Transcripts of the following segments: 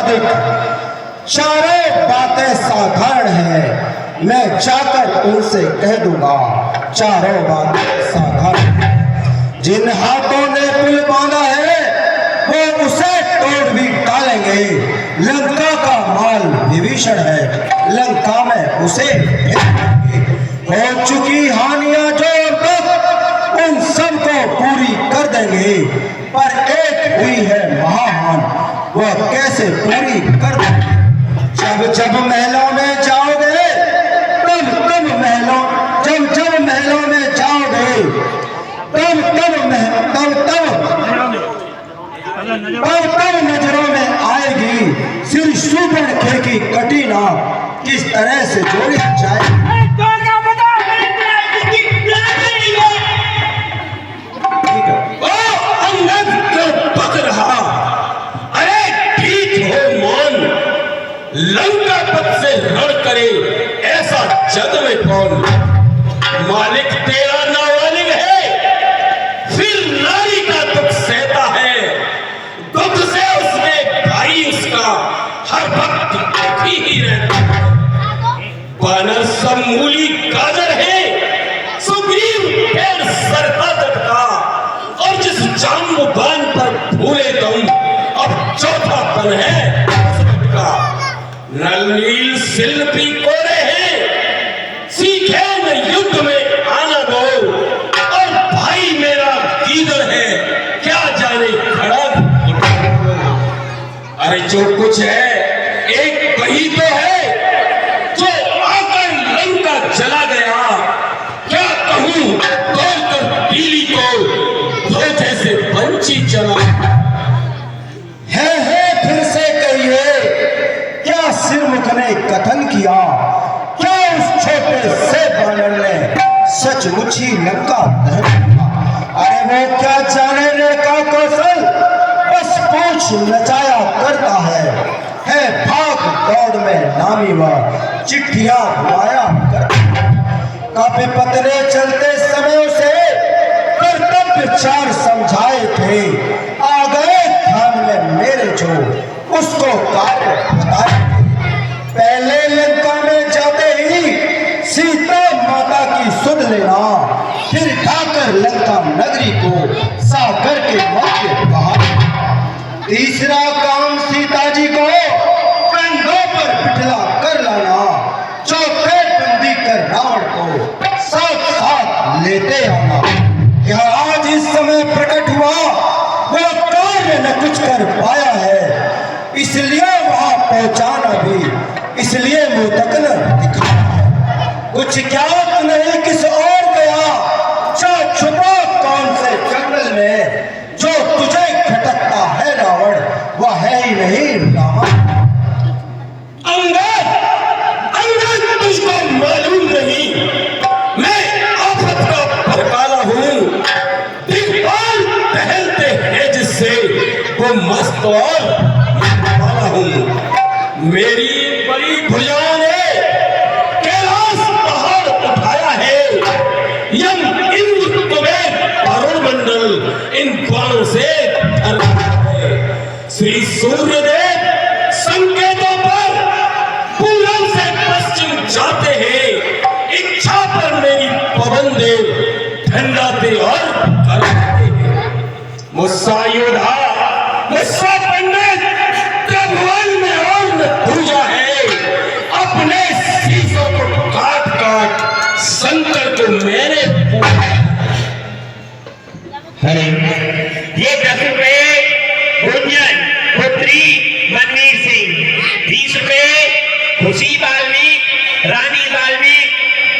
सादिक, चारों बातें साधारण है, मैं जाकर उनसे कह दूंगा चारों बातें साधारण। जिन हाथों ने पुल बांधा है वो उसे तोड़ भी डालेंगे। लंका का माल विभीषण है, लंका में उसे फेंकेंगे। हो चुकी हानियां जो तक उन सबको पूरी कर देंगे, पर एक हुई है महान, वह कैसे पूरी कर देंगे। जब जब महलों में जाओगे, तब महलों जब महलों में जाओगे, तब नजरों में आएगी सिर शूर्पणखा की कटीना किस तरह से जोड़ी जाएगी। लंका पद से रण करे ऐसा जग में कौन। मालिक तेरा नावालिग है, फिर नारी का दुख सहता है। दुख से उसने भाई उसका हर वक्त दुखी ही रहता है। बानर सब मूली गाजर है, सुग्रीव पेड़ सरका तटका, और जिस जाम्बू बान पर भूले तुम अब चौथा पन है उसका। नल नील शिल्पी कोरे हैं, सीखे न युद्ध में आना दो, और भाई मेरा गीदड़ है, क्या जाने खड़ा। अरे जो कुछ है एक वही तो है जो आकर लंका चला गया। क्या कहूं तोड़कर पीली को धोखे से पंछी चला। है फिर से कहिए, क्या सिरमुख ने कथन किया, क्या उस छोटे से बानर ने सचमुच ही लंका दहन किया। अरे वो क्या जाने रेखा कौशल, बस पूछ नचाया करता है भाग दौड़ में नामी वह चिट्ठियां हुआया करता है। काफी पतले चलते समय उसे कर्तव्य चार समझाए थे, आ गए ध्यान में मेरे जो उसको कार्य बताए। पहले लंका में जाते ही सीता माता की सुध लेना, फिर ढाकर लंका नगरी को सागर के मध्य बहाना। तीसरा काम सीता जी को कंधों पर बिठला कर लाना, चौथे बंदी कर रावण को साथ साथ लेते आना। क्या आज इस समय प्रकट हुआ वह कार्य न कुछ कर पाया है, इसलिए वहां पहुंचाना भी, इसलिए मुंह तक न दिखाना है। कुछ ज्ञात नहीं किस और गया, छुपा कौन से जंगल में, जो तुझे खटकता है रावण वह है ही नहीं रावण। अंगद तुझको मालूम नहीं, मैं आफत का भड़काला हूं। दिग्पाल टहलते हैं जिससे वो मस्त और वाला हूं। मेरी बड़ी भुजाओं ने कैलाश पहाड़ उठाया है, यम इंद्र कुबेर वरुण मंडल इन बाणों से ढल है। श्री सूर्यदेव संकेतों पर पूरब से पश्चिम जाते हैं, इच्छा पर मेरी पवन देव ठंडाते और कराते हैं। मुस्सा योद्धा मुस्सा पंडित त्रिभुवन में और न दूजा है, अपने शीशों को काट काट शंकर को मैंने ये 10 रुपए गुंजन पुत्री मनवीर सिंह, 20 रुपए खुशी बाल्मीक रानी बाल्मीक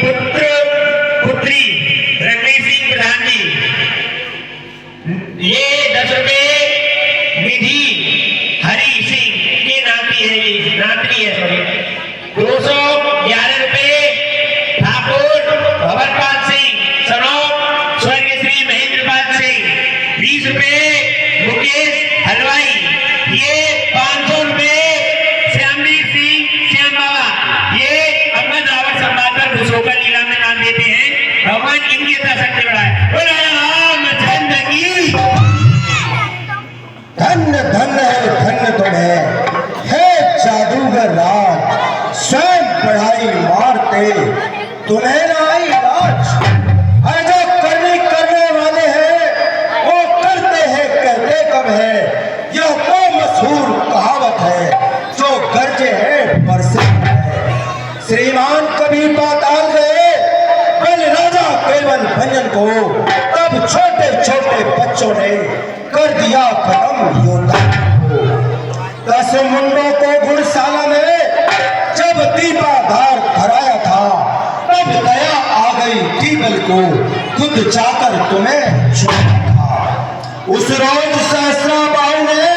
पुत्र पुत्री रणवीर सिंह प्रधान जी। ये 10 रुपए निधि हरि सिंह के नाती है, नातनी है सॉरी। 211 रुपए ठाकुर भवरपाल सिंह सनोप स्वर्गीय श्री महेंद्रपाल सिंह। 20 रुपए मुकेश हलवाई। ये 500 रुपए श्यामवीर सिंह श्याम बाबा। ये अमन रावण संवादकर घुसोकर लीला में नाम देते हैं, भगवान इनकी शक्ति बढ़ाए। बोला रामचंद्र की धन्य धन्य है, धन्य तुम्हें है बढ़ाई मारते तुम्हें ना आई लाज। अरे जो करने वाले हैं वो करते हैं, कहते कब है। यह तो मशहूर कहावत है, जो गरजे है बरसे है। श्रीमान कभी पाताल गए, बल राजा केवल भंजन को, तब छोटे छोटे बच्चों ने कर दिया खत्म योद्धा को। 10 मुंडों को घुड़शाला में जब दीपाधार धराया था, तब दया आ गई दीपल को, खुद जाकर तुम्हें छुआ था। उस रोज सहस्रा बाहु ने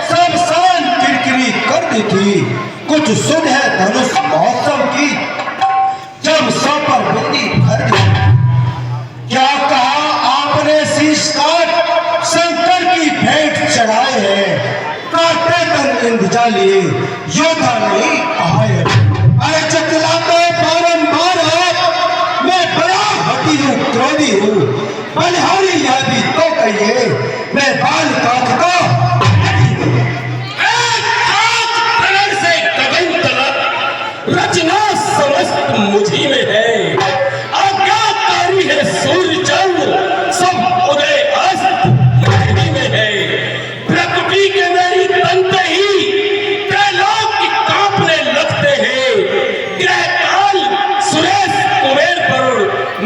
सब शान किरकिरी कर दी थी, कुछ सुध है धनुष महोत्सव की, जब सौ पर बिंदी भर दी। क्या कहा आपने शीश काट शंकर की भेंट चढ़ाए हैं, काटे तन इंतजा लिए योद्धा नहीं आए। अरे चतलाते बारंबार आप, मैं बड़ा हटी हूँ, क्रोधी हूँ, बलिहारी यह भी तो कहिए, मैं बाल काट को से गगन तलक रचना समस्त मुझी में है। आज्ञाकारी है सूर्य चंद्र, सब उदय अस्त मुझी में है। प्रकृति के मेरी तंते ही त्रैलोक की कांपने लगते हैं। ग्रह काल सुरेश कुबेर पर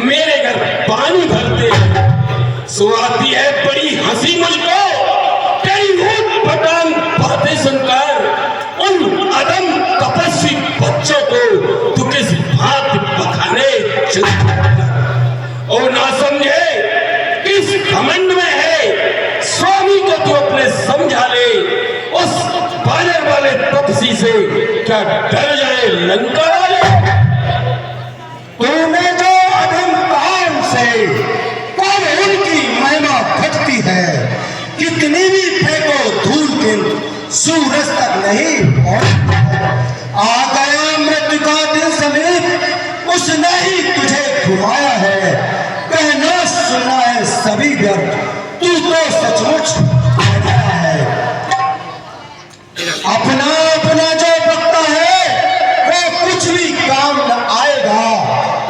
मेरे घर पानी भरते हैं। सुनाती है बड़ी हंसी मुझको तेरी ऊट पटांग बातें सुनकर। उन अदम तपस्वी बच्चों को तू किस बात बखाने और ना समझे किस घमंड में है। स्वामी को तू अपने समझा ले, उस बानर वाले तपसी से क्या डर जाए लंका वाले। तूने जो अधम काम से कब उनकी महिमा घटती है, कितनी भी फेंको धूल किन सूरज तक नहीं पहुंचती है। आ गया मृत्यु का दिन समीप, उसने ही तुझे घुमाया है, कहना सुनना है सभी व्यर्थ, तू तो सचमुच गया है। अपना अपना जो बकता है वो कुछ भी काम न आएगा,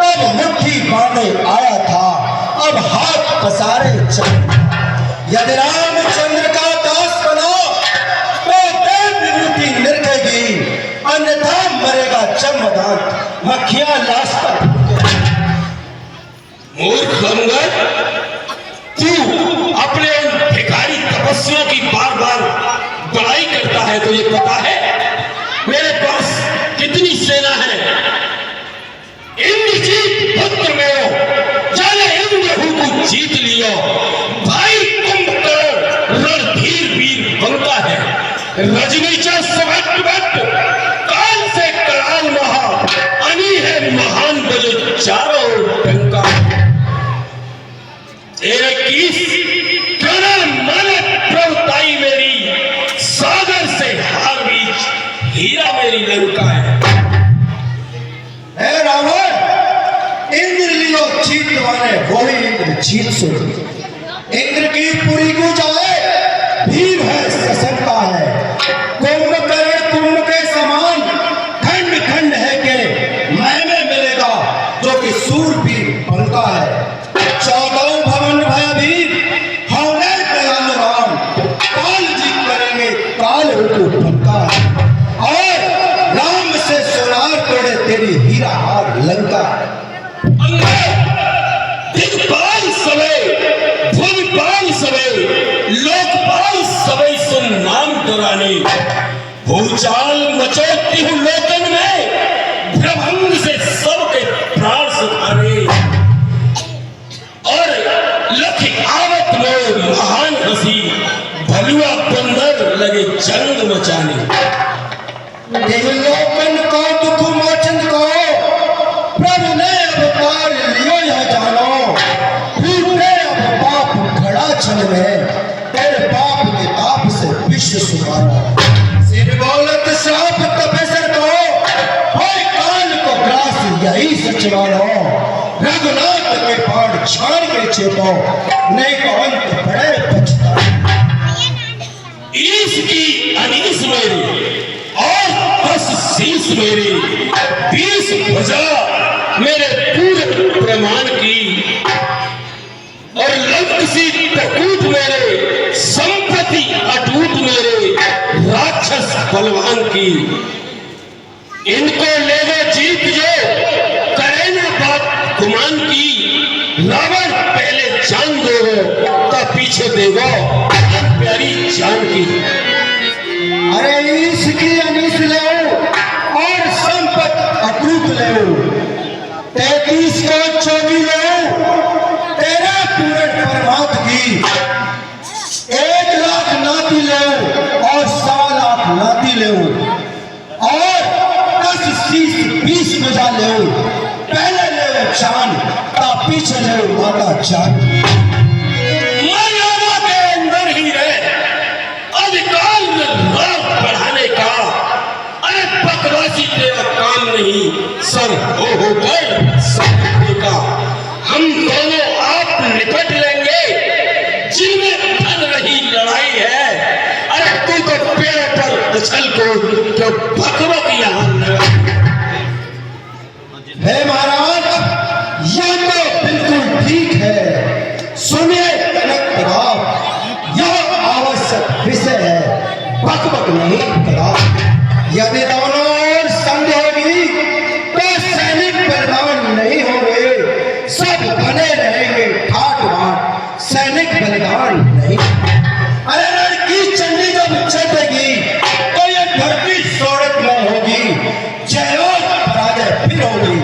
तब मुट्ठी बांधे आया था, अब हाथ पसारे चल। यदि रामचंद्र का दास बना तो देव विभूति निरखेगी, अन्यथा मरेगा चमदांत, मक्खियां लाश पर। मूर्ख अंगद, तू अपने उन भिखारी तपस्वियों की बार बार बड़ाई करता है। तुझे पता है मेरे पास कितनी सेना है। इंद्रजीत पुत्र मेरो, जाने इंद्र को जीत लियो। भाई कुंभकर्ण रणधीर वीर बनता है। रजनीचा सुभट भट काल से कराल महा, अनी है महान बजो चारों टंका। तेरे किस करण मानक प्रभुताई मेरी, सागर से हार बीच हीरा मेरी लंका है। हे रावण, इंद्र लियो जीत वाले वही इंद्र जीत सो। इंद्र की पुरी को जाए भीम है सशक्ता है। कुंभकर्ण कुंभ के समान खंड खंड है के मैं मिलेगा, जो कि सूरवीर बनता है। 14 भवन भयभीत होने दयालु राम, काल जी करेंगे काल हुकुम बनता है। और राम से सोनार तोड़े तेरी हीरा हार लंका। दिग्पाल सवे, भूमिपाल सवे, लोकपाल सवे सुन नाम डराने। भूचाल मचोती हूँ लोकन में, भ्रमंड से सबके प्राण सुखाने। और लख आवत में महान हंसी, भलुआ बंदर लगे जंग मचाने। लोकन को दुख मोचन को प्रभु ने अवतार लियो यह जानो। फूटे अब पाप घड़ा छल में, तेरे पाप के ताप से विश्व सुधारो। सिर बोलत श्राप तपेसर को, होय काल को ग्रास यही सच मानो। रघुनाथ के पाड़ छाड़ के चेतो, नहीं तो अंत बड़े पछताए। ईश की अनीस मेरी और 10 शीश मेरी, 20 भुजा मेरे पूरे प्रमाण की, और लंकसी टकूट मेरे, संपत्ति अटूट मेरे राक्षस बलवान की। इनको ले गए जीत जो, करे ना बात गुमान की। रावण पहले जान देगो, तब पीछे देगो प्यारी जान की। अरे इसकी अनीस ले और संपत अटूट ले, 33 को चौकी ले, तेरा पूरे परमात्म की। 1 लाख नाती ले और 1.25 लाख नाती ले, और 10 शीश 20 बजा ले। पहले ले चांद, ता पीछे ले माता चांद। मर्यादा के अंदर ही रहे, अधिकार में लाभ बढ़ाने का। अरे बकवासी तेरा काम नहीं, सर हो कर सब का। हम दोनों आप निपट लेंगे, जिनमें धन रही लड़ाई है। अरे तू तो पेड़ पर उछल को जो बकबक यहाँ है महाराज, यह तो बिल्कुल ठीक है। सुनिए कनक प्रताप, यह आवश्यक विषय है, बकबक नहीं प्रताप। यदि दोनों ओर संधि होगी तो सैनिक बलवान नहीं होंगे, सब बने रहेंगे ठाट बाट, सैनिक बलवान नहीं। अरे लड़की चंडी जब चटेगी तो ये धरती सोड़त में होगी, जय और पराजय फिर होगी।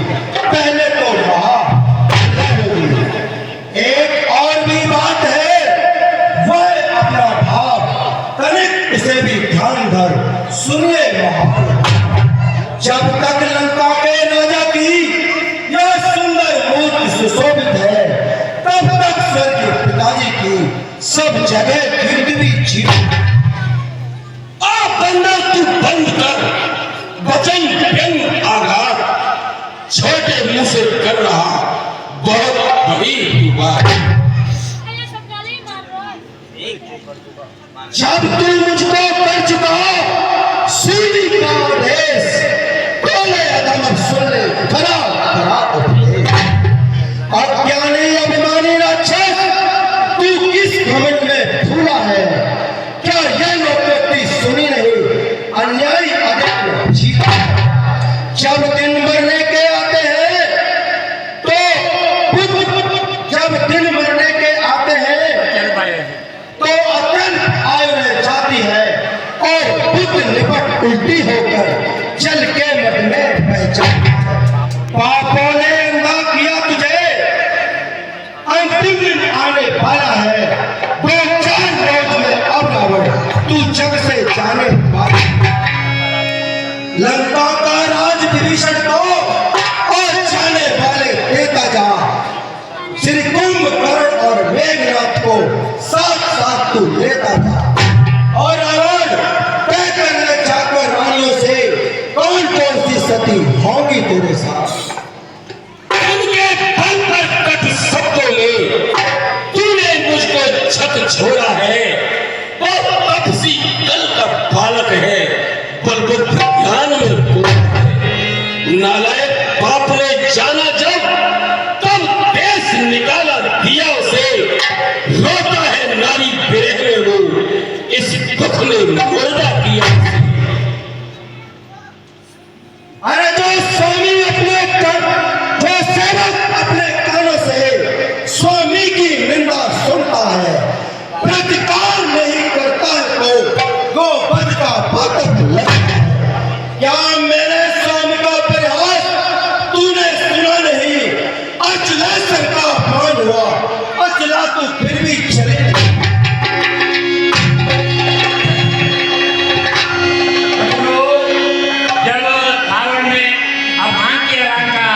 पहले तो रहा होगी। एक और भी बात है, वह अपना भाव तनिक इसे भी ध्यान धर। सुनिए महान, जब तक लंका के राजा की यह सुंदर मूर्ति सुशोभित है, तब तक स्वर्गीय पिताजी की सब जगह कीर्ति भी जीत। बंदा तू बंद कर, वचन व्यंग आघात छोटे मुंह से कर रहा बहुत बड़ी तू बात। जब तू मुझको कर चुका सीधी का आदेश, बोले अदम सुन ले, खरा खरा उपदेश। अज्ञानी अभिमानी राक्षस, तू किस घमंड में फूला है? क्या यह लोकोक्ति सुनी नहीं, अन्यायी अजब जीता। जब दिन मरने के आते हैं तो जब दिन मरने के आते हैं तो अत्यंत आयु रह जाती है, और बुद्ध निपट उल्टी होकर जल के मद में बह जाती है। पापों ने अंधा किया तुझे, अंतिम दिन आने वाला है। 2-4 रोज में अब रावण तू जग से जाने वाला। लंका का राज विभीषण को और जाने वाले देता जा। श्री कुंभकर्ण और मेघनाथ को साथ साथ तू लेता जा। और रावण तय करने जाकर रानियों से कौन कौन सी सती होंगी तेरे साथ। उनके बल पर कट शब्दों में तूने मुझको छत छोड़ा है, और तपसी दल का बालक है, बलबुद्ध ज्ञान में पूर्ण है। नालायक बाप ने जाना जब, तब देश निकाला दिया उसे। रोता है नारी विरह में वो, इस दुख ने मुर्दा किया। अरे जो स्वामी जो सेवक अपने कानों से स्वामी की निंदा सुनता है, प्रतिकार नहीं करता है तो गोवध का पातक लगता है। क्या मेरे स्वामी का प्रयास तूने सुना नहीं? अचलेश्वर का अपमान हुआ, अचला तो फिर भी चले नहीं। जब रावण ने अपमान किया राम का,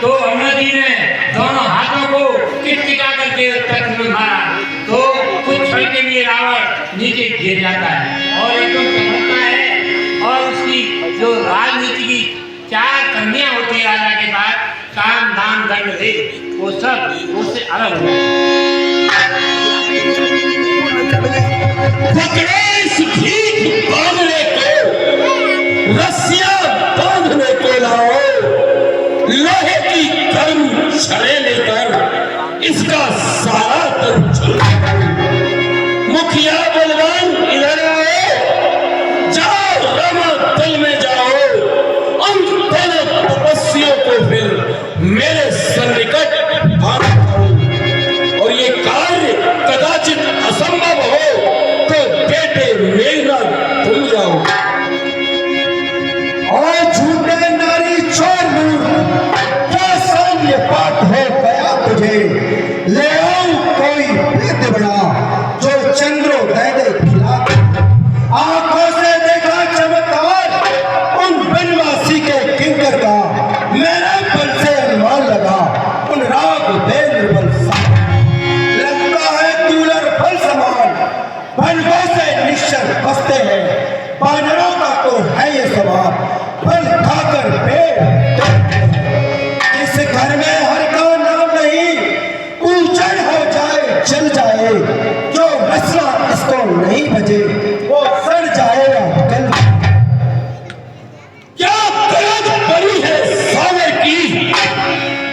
तो हनुमान जी ने दोनों हाथों को किटकिटा करके तख्त में मारा, तो कुछ क्षण के लिए रावण नीचे गिर जाता है और एकदम चमकता है। और उसकी जो राजनीति की 4 कन्या होती है राजा के पास, काम दाम दंड भेद, वो सब उससे अलग हो बकरेश भीख मांगने को रस्सियां बांधने को लाओ, लोहे की गर्म छड़े लेकर इसका सारा तन छुड़ाओ। मुखिया बलवान इधर आओ, जाओ रमा दल में जाओ, उन दोनों तपस्वियों को फिर मेरे सन्निकट बांधो। और ये कार्य कदाचित असंभव हो तो बेटे मेघनाथ तुम जाओ। और झूठे नारी चोर मूर्ख, क्या सौम्य पाठ हो गया तुझे? ले आओ कोई वृद्ध बना जो चंद्रोदय दे खिला। आंखों से देखा चमत्कार उन बनवासी के किंकर का, मेरे बल से अनुमान लगा उन राग बेनिर्बल सा। लगता है तूलर फल समान, बनवों से निश्चर बसते हैं, बानरों का तो है ये स्वभाव, फल खाकर पेड़ तोड़ते हैं। इस घर में हर का नाम नहीं, उजड़ हो जाए जल जाए, जो रचना इसको नहीं बजे वो सड़ जाएगा कल। क्या गलत बनी है सावर की,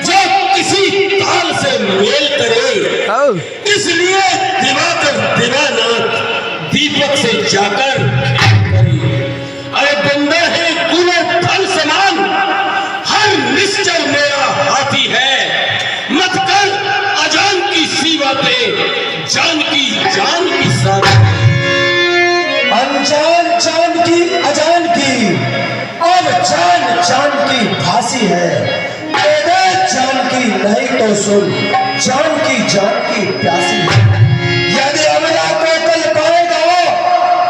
जो किसी ताल से मेल करे? इसलिए दिवाकर दीवानाथ दीपक से जाकर अरे बंदर है गुलो फल समान, हर निश्चर मेरा हाथी है। मत कर अजान की सी बातें, जान की साथ। अनजान जान की अजान की, अब जान जान की फांसी है। दे दे जान की नहीं तो सुन, जान की प्यासी है। यदि अमला को कल पाएगा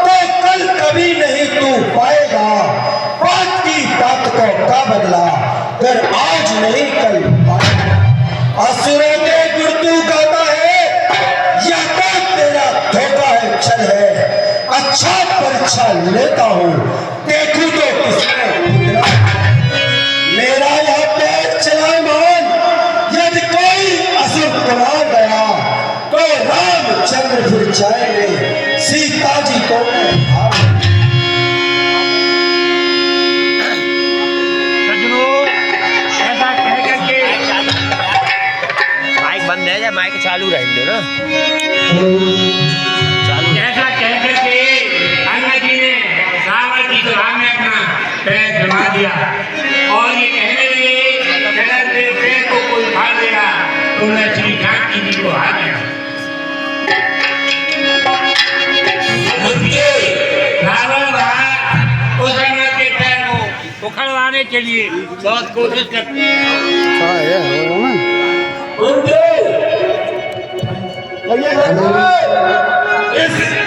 तो कल कभी नहीं तू पाएगा। बात की बात को का बदला कर आज नहीं कल पाएगा। असुरों के गुण तू गाता है या तो तेरा धोखा है छल है। अच्छा परीक्षा लेता हूँ, देखूं तो किसने उतरा। मेरा यह पेट चला मान, यदि कोई असुर कुमार गया तो रामचंद्र फिर जाएंगे, सीता जी को मैं भाग। ऐसा कह करके माइक बंद है या माइक चालू रहेंगे ना? ऐसा कह करके अन्ना जी ने सावर की सभा में अपना पैर जमा दिया और ये कहने लगे अगर मेरे पैर को कोई उखाड़ देगा तो मैं श्री जानकी जी को हाथ देगा। सावर वहाँ उस अन्ना के पैर को उखड़वाने के लिए बहुत कोशिश करते हैं। उनके